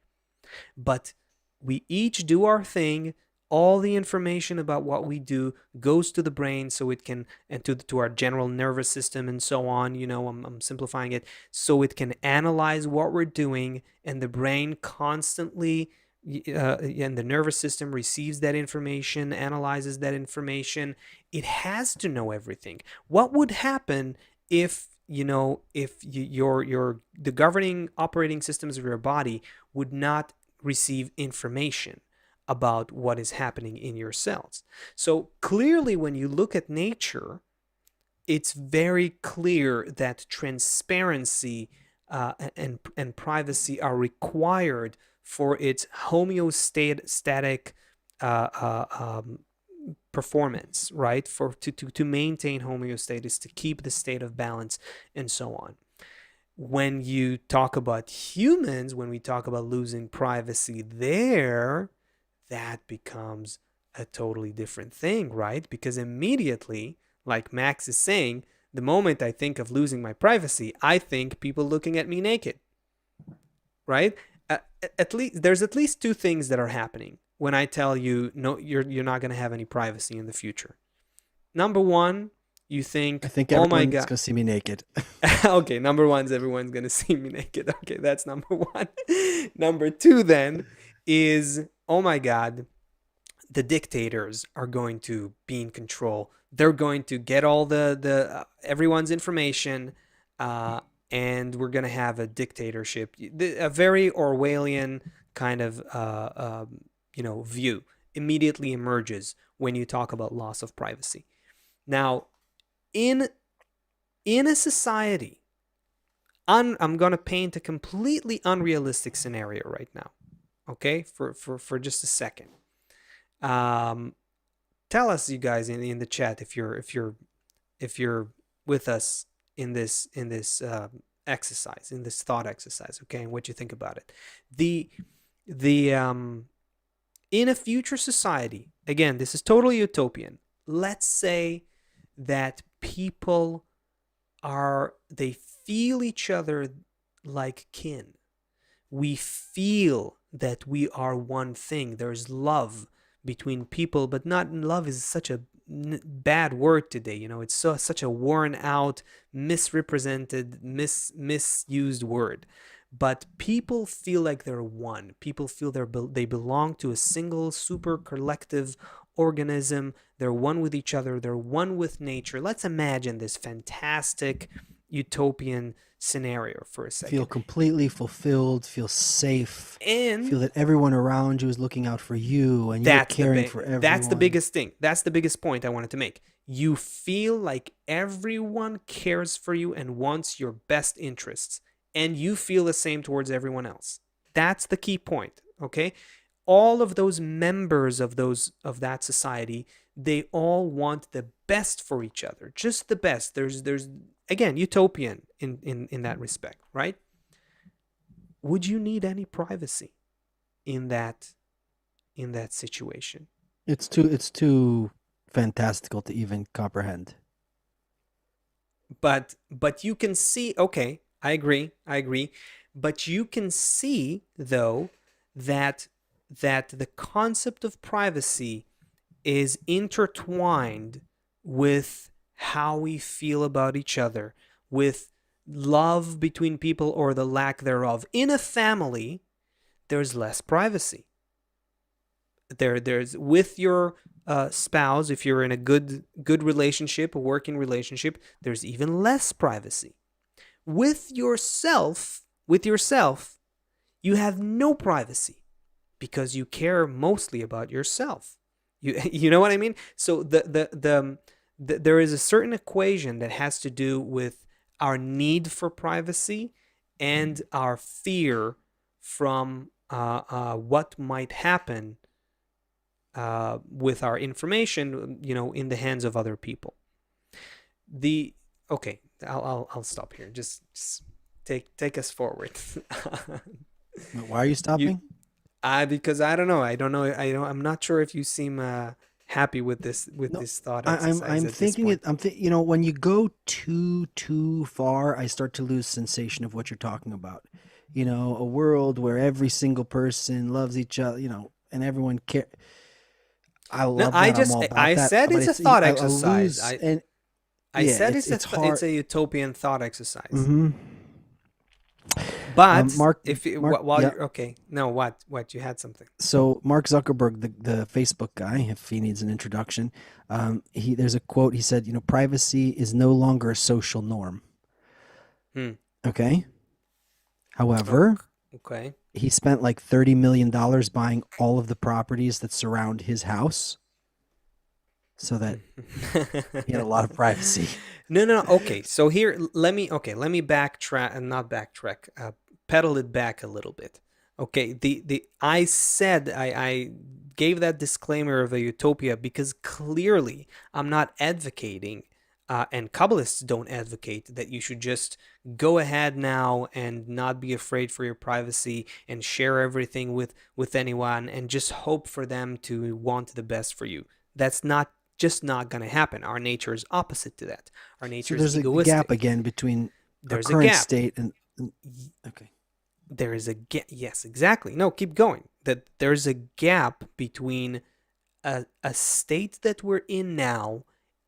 But we each do our thing. All the information about what we do goes to the brain so it can, and to our general nervous system and so on. I'm simplifying it, so it can analyze what we're doing, and the brain constantly and the nervous system receives that information, analyzes that information. It has to know everything. What would happen if the governing operating systems of your body would not receive information about what is happening in your cells? So clearly, when you look at nature, it's very clear that transparency and privacy are required for its homeostatic performance, right? To maintain homeostasis, to keep the state of balance, and so on. When you talk about humans, when we talk about losing privacy there, that becomes a totally different thing, right? Because immediately, like Max is saying, the moment I think of losing my privacy, I think people looking at me naked, right? There's at least two things that are happening when I tell you, no, you're not going to have any privacy in the future. Number one, you I think, think oh my everyone's god. gonna see me naked. Okay, number one is everyone's gonna see me naked. Okay, that's number one. Number two then is, oh my god, the dictators are going to be in control. They're going to get all the everyone's information, and we're gonna have a dictatorship, a very Orwellian kind of view immediately emerges when you talk about loss of privacy. Now, in a society, I'm gonna paint a completely unrealistic scenario right now. Okay, for just a second. Tell us, you guys, in the chat, if you're with us in this exercise, in this thought exercise, okay, and what you think about it. The In a future society, again, this is totally utopian. Let's say that people they feel each other like kin. We feel that we are one thing. There's love between people, but not love is such a bad word today. It's such a worn out, misrepresented, misused word. But people feel like they're one. People feel they belong to a single super collective organism. They're one with each other. They're one with nature. Let's imagine this fantastic utopian scenario for a second. Feel completely fulfilled, feel safe, And feel that everyone around you is looking out for you and you're caring for everyone. that's the biggest thing. That's the biggest point I wanted to make. You feel like everyone cares for you and wants your best interests, and you feel the same towards everyone else. That's the key point, okay? All of those members of that society, they all want the best for each other, just the best. There's again, utopian in that respect, right? Would you need any privacy in that in that situation. It's too fantastical to even comprehend. But you can see, okay, I agree, but you can see though that the concept of privacy is intertwined with how we feel about each other, with love between people or the lack thereof. In a family, there's less privacy. There's with your spouse, if you're in a good relationship, a working relationship, there's even less privacy. With yourself, you have no privacy because you care mostly about yourself. You know what I mean? So there is a certain equation that has to do with our need for privacy and our fear from what might happen with our information, in the hands of other people. The Okay, I'll stop here. Just take us forward. Why are you you stopping? Because I'm not sure if you seem happy with No, this thought I'm exercise at this thinking it. point. When you go too far, I start to lose sensation of what you're talking about. A world where every single person loves each other. And everyone care. I No, love that. I'm all about I that. said But it's a thought I exercise. lose, I and I yeah, said it's it's hard. a utopian thought exercise. Hmm. But Mark, if you, Mark, while yeah. you're okay, no, what you had something. So Mark Zuckerberg, the Facebook guy, if he needs an introduction, he there's a quote. He said, privacy is no longer a social norm. Hmm. Okay. However, Okay. Okay. he spent like $30 million buying all of the properties that surround his house, so that he had a lot of privacy. No, no, no. Okay. So here, let me backtrack and not backtrack. Pedal it back a little bit. Okay. The I said I gave that disclaimer of a utopia because clearly I'm not advocating, and Kabbalists don't advocate that you should just go ahead now and not be afraid for your privacy and share everything with anyone and just hope for them to want the best for you. That's not going to happen. Our nature is opposite to that. Our So nature is there's a gap egoistic. again between our There's a current gap. state and okay. There is a gap. Yes, exactly. No, keep going. That there's a gap between a state that we're in now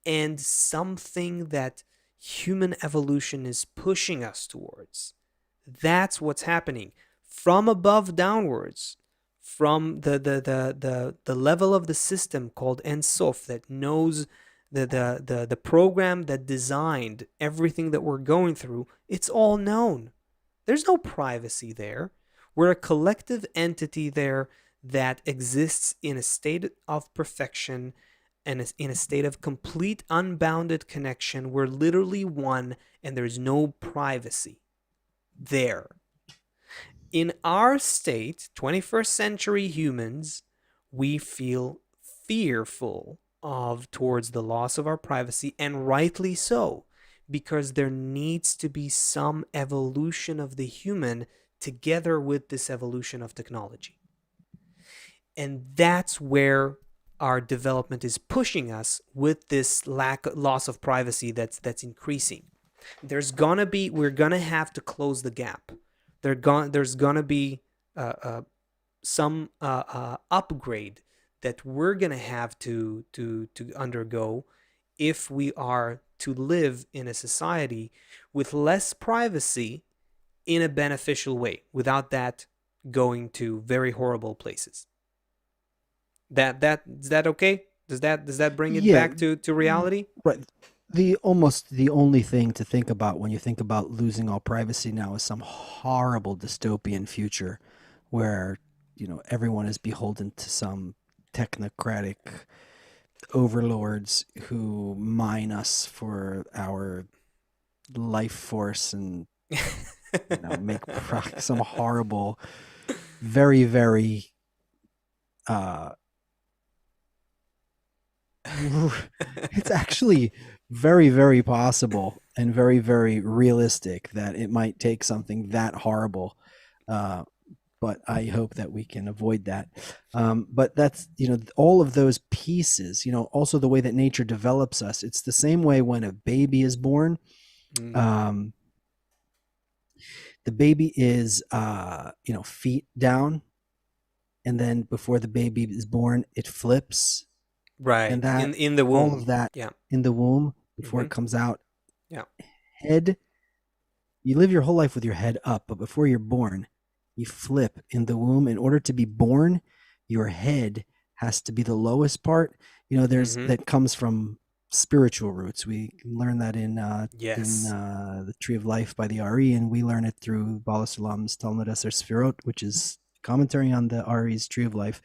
and something that human evolution is pushing us towards. That's what's happening from above downwards, from the level of the system called Ensof that knows the program that designed everything that we're going through. It's all known. There's no privacy there. We're a collective entity there that exists in a state of perfection and in a state of complete unbounded connection. We're literally one, and there's no privacy there. In our state, 21st century humans, we feel fearful of towards the loss of our privacy, and rightly so, because there needs to be some evolution of the human together with this evolution of technology. And that's where our development is pushing us with this loss of privacy that's increasing. We're gonna have to close the gap. There's gonna be some upgrade that we're gonna have to undergo if we are to live in a society with less privacy in a beneficial way, without that going to very horrible places. That is that okay? Does that bring it Yeah, back to reality? right. The only thing to think about when you think about losing all privacy now is some horrible dystopian future where, everyone is beholden to some technocratic overlords who mine us for our life force and, make some horrible, very, very, uh, it's actually very, very possible and very, very realistic that it might take something that horrible, uh, but I hope that we can avoid that. But that's, all of those pieces, also the way that nature develops us. It's the same way when a baby is born. Mm. Um, the baby is, feet down, and then before the baby is born, it flips, and Right. that In the all of womb. that Yeah. in the womb before Hmm. it comes out. Yeah. Head, you live your whole life with your head up, but before you're born, you flip in the womb. In order to be born, your head has to be the lowest part. There's Hmm. that comes from spiritual roots. We learn that in Yes. the Tree of Life by the Ari, and we learn it through Bala Sulam's Talmud Eser Sfirot, which is commentary on the Ari's Tree of Life.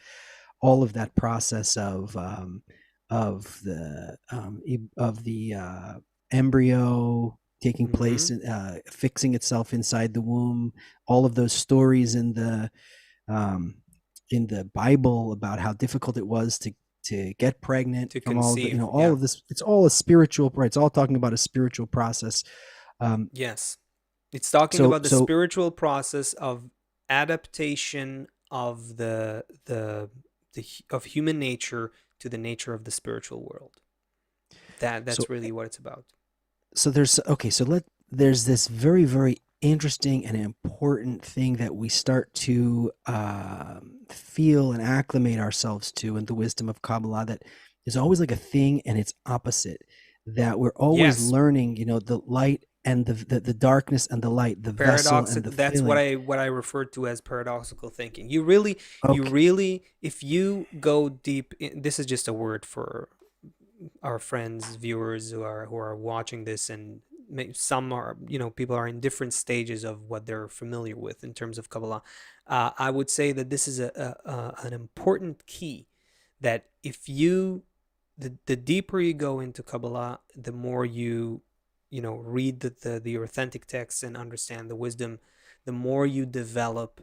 All of that process of the embryo taking Hmm. place, fixing itself inside the womb. All of those stories um, in the Bible about how difficult it was to get pregnant To from all of the, conceive. all Yeah. of this. It's all a spiritual, right? It's all talking about a spiritual process. Um, Yes. It's talking so about the so spiritual process of adaptation of of human nature to the nature of the spiritual world. That's so really what it's about. so there's okay. There's this very, very interesting and important thing that we start to feel and acclimate ourselves to in the wisdom of Kabbalah, that is always like a thing and its opposite. That we're always Yes. learning, the light and the darkness and the light, the vessel and Paradoxical, the that's filling. what I referred to as paradoxical thinking. You Okay, really, if you go deep this is just a word for our friends, viewers who are watching this, and some are, people are in different stages of what they're familiar with in terms of Kabbalah. I would say that this is an important key, that if you the deeper you go into Kabbalah, the more read the authentic texts and understand the wisdom, the more you develop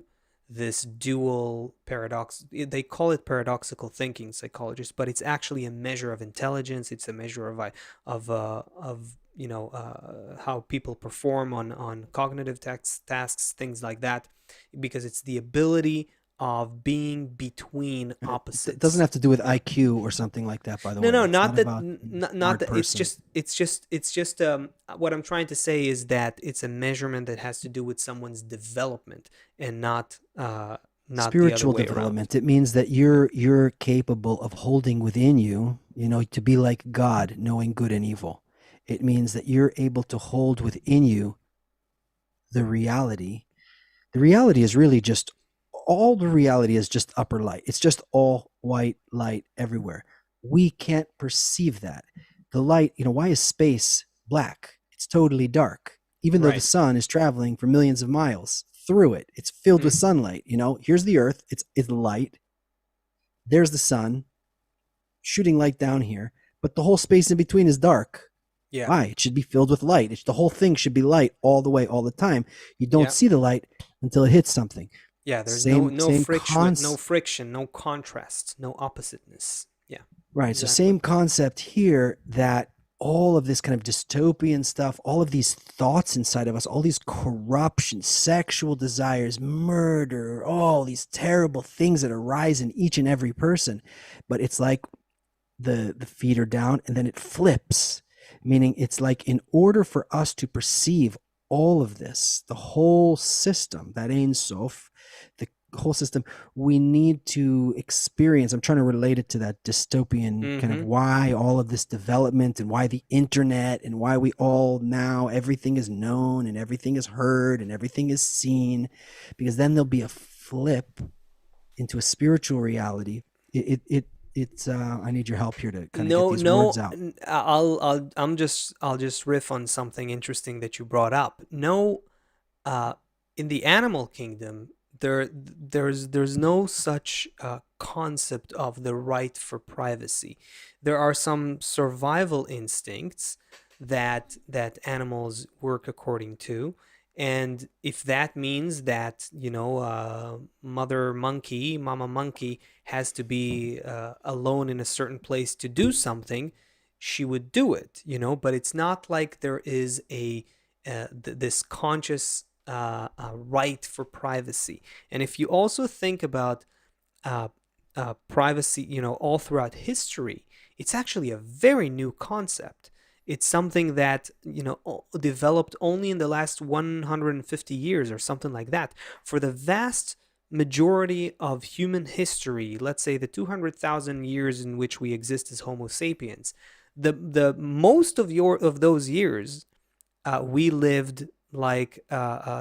this dual paradox. They call it paradoxical thinking, psychologists, but it's actually a measure of intelligence. It's a measure of how people perform on cognitive tasks, things like that, because it's the ability of being between it doesn't opposites. have to do with Yeah. IQ or something like that. By the No, way, no, it's not not that. about being a Not smart that. person. It's just. What I'm trying to say is that it's a measurement that has to do with someone's development, and not the other Spiritual way around. development, it means that Yeah. you're capable of holding within you, to be like God, knowing good and evil. It means that you're able to hold within you the reality. The reality is really just all the reality is just upper light. It's just all white light everywhere. We can't perceive that. The light, why is space black? It's totally dark. Even though the Right. sun is traveling for millions of miles through it, it's filled with Mm. sunlight. Here's the earth, it's light. There's the sun shooting light down here, but the whole space in between is dark. Yeah. Why? It should be filled with light. The whole thing should be light all the way, all the time. You don't Yeah. see the light until it hits something. Yeah. There's Same same no cons friction, no contrast, no oppositeness. Yeah. right. So Exactly. same concept here, that all of this kind of dystopian stuff, all of these thoughts inside of us, all these corruption, sexual desires, murder, all these terrible things that arise in each and every person. But it's like the feet are down and then it flips, meaning it's like, in order for us to perceive all of this, the whole system, that Ein Sof, the whole system, we need to experience. I'm trying to relate it to that dystopian kind of Mm-hmm. why all of this development and why the internet and why we all now everything is known and everything is heard and everything is seen, because then there'll be a flip into a spiritual reality. It's I need your help here to kind of get No, these words no. out. I'll just riff on something interesting that you brought up. No, uh, in the animal kingdom, there's no such concept of the right for privacy. There are some survival instincts that animals work according to, and if that means that mama monkey has to be alone in a certain place to do something, she would do it. But it's not like there is this conscious right for privacy. And if you also think about uh, privacy, all throughout history, it's actually a very new concept. It's something that, developed only in the last 150 years or something like that. For the vast majority of human history, let's say the 200,000 years in which we exist as Homo sapiens, the most of those years, we lived like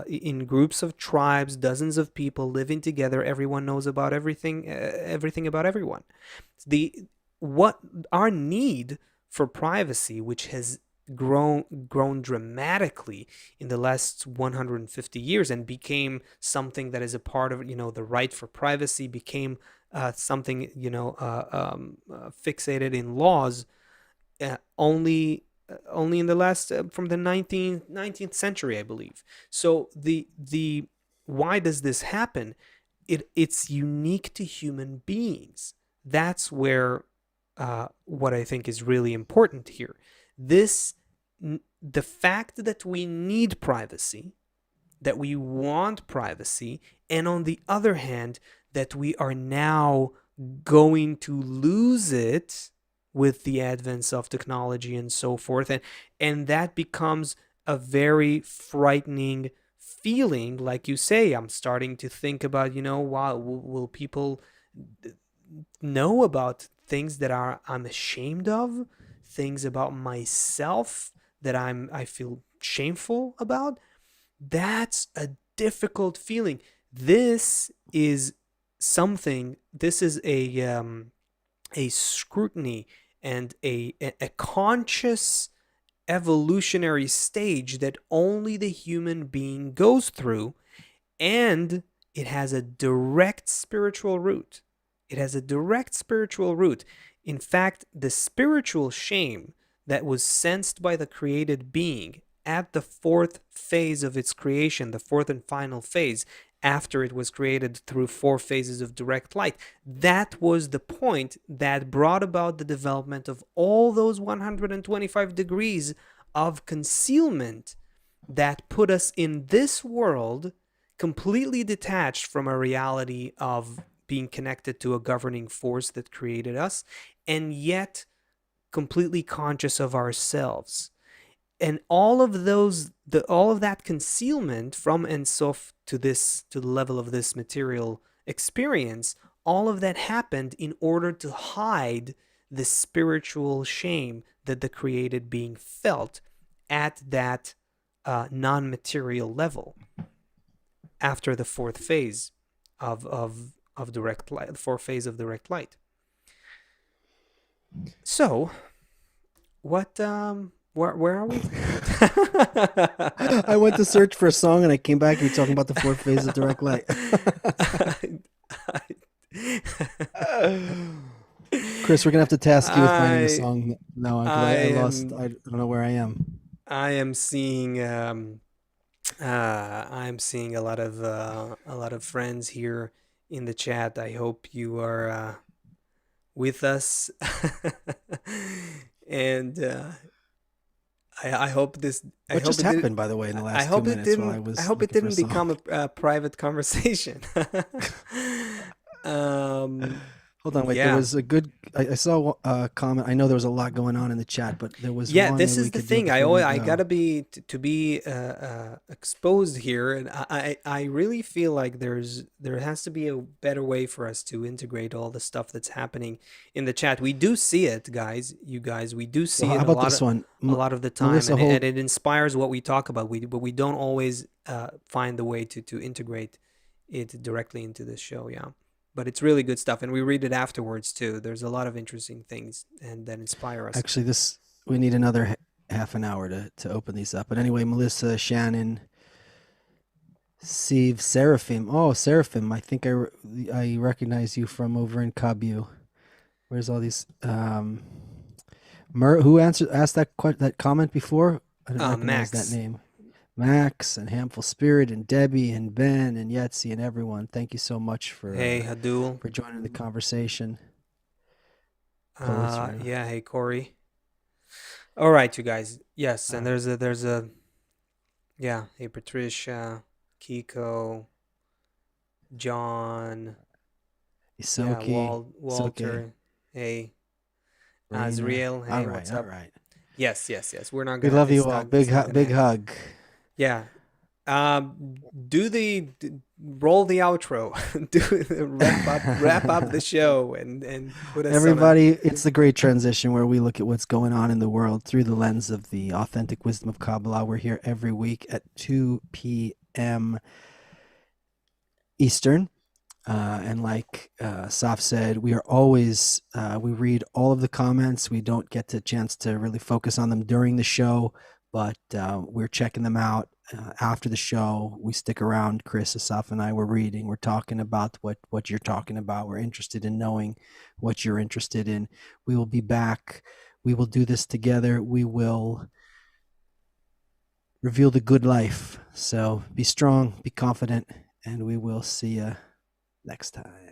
in groups of tribes, dozens of people living together. Everyone knows about everything, everything about everyone. The what Our need for privacy, which has grown dramatically in the last 150 years and became something that is a part of, the right for privacy became something, fixated in laws, only in the last from the 19th century, I believe. So the why does this happen? It's unique to human beings. That's where what I think is really important here. This The fact that we need privacy, that we want privacy, and on the other hand, that we are now going to lose it with the advance of technology and so forth. And that becomes a very frightening feeling. Like you say, I'm starting to think about, wow, will people know about things that I'm ashamed of, things about myself that I feel shameful about? That's a difficult feeling. This is this is a scrutiny and a conscious evolutionary stage that only the human being goes through, and it has a direct spiritual root. It has a direct spiritual root. In fact, the spiritual shame that was sensed by the created being at the fourth phase of its creation, the fourth and final phase, after it was created through 4 phases of direct light, that was the point that brought about the development of all those 125 degrees of concealment that put us in this world completely detached from a reality of being connected to a governing force that created us, and yet completely conscious of ourselves. And all of that concealment from Ein Sof to the level of this material experience, all of that happened in order to hide the spiritual shame that the created being felt at that non-material level after the fourth phase of direct light, the fourth phase of direct light. So, what where are we? I went to search for a song and I came back and you're talking about the fourth phase of direct light. Chris, we're gonna have to task you with finding the song now because I lost. I don't know where I am. I am seeing I'm seeing a lot of friends here in the chat. I hope you are with us, and I hope this. What just happened, by the way, in the last 2 minutes while I was? I hope it didn't become a private conversation. Hold on, wait. Yeah. There was a good. I saw a comment. I know there was a lot going on in the chat, but there was. Yeah, this is the thing. I gotta be to be exposed here, and I really feel like there has to be a better way for us to integrate all the stuff that's happening in the chat. We do see it, guys. You guys, we do see it. How about this one? A lot of the time, and it inspires what we talk about. But we don't always find the way to integrate it directly into the show. Yeah. But it's really good stuff, and we read it afterwards too. There's a lot of interesting things and that inspire us. Actually, we need another half an hour to open these up. But anyway, Melissa, Shannon, Steve, Seraphim. Oh, Seraphim! I think I recognize you from over in Kabu. Where's all these? Who asked that comment before? I didn't recognize that name. Max and Hamful Spirit and Debbie and Ben and Yetzi and everyone. Thank you so much for Hadul, for joining the conversation. Yeah, hey Corey. All right, you guys. Yes, and there's a yeah, hey Patricia. Kiko, John, yeah, Isoki, Isoke, Walter, hey, Raina. Azriel, All hey, right, what's all up? right. Yes, yes, yes. We're not We gonna. love you all. It's not gonna Big end. hug. Yeah. Do roll the outro. Wrap up the show and put us on a. Everybody, it's the great transition where we look at what's going on in the world through the lens of the authentic wisdom of Kabbalah. We're here every week at 2 p.m. Eastern. And like Saf said, we are always, we read all of the comments. We don't get a chance to really focus on them during the show, but we're checking them out after the show. We stick around. Chris, Asaf, and I, we're reading. We're talking about what you're talking about. We're interested in knowing what you're interested in. We will be back. We will do this together. We will reveal the good life. So be strong, be confident, and we will see you next time.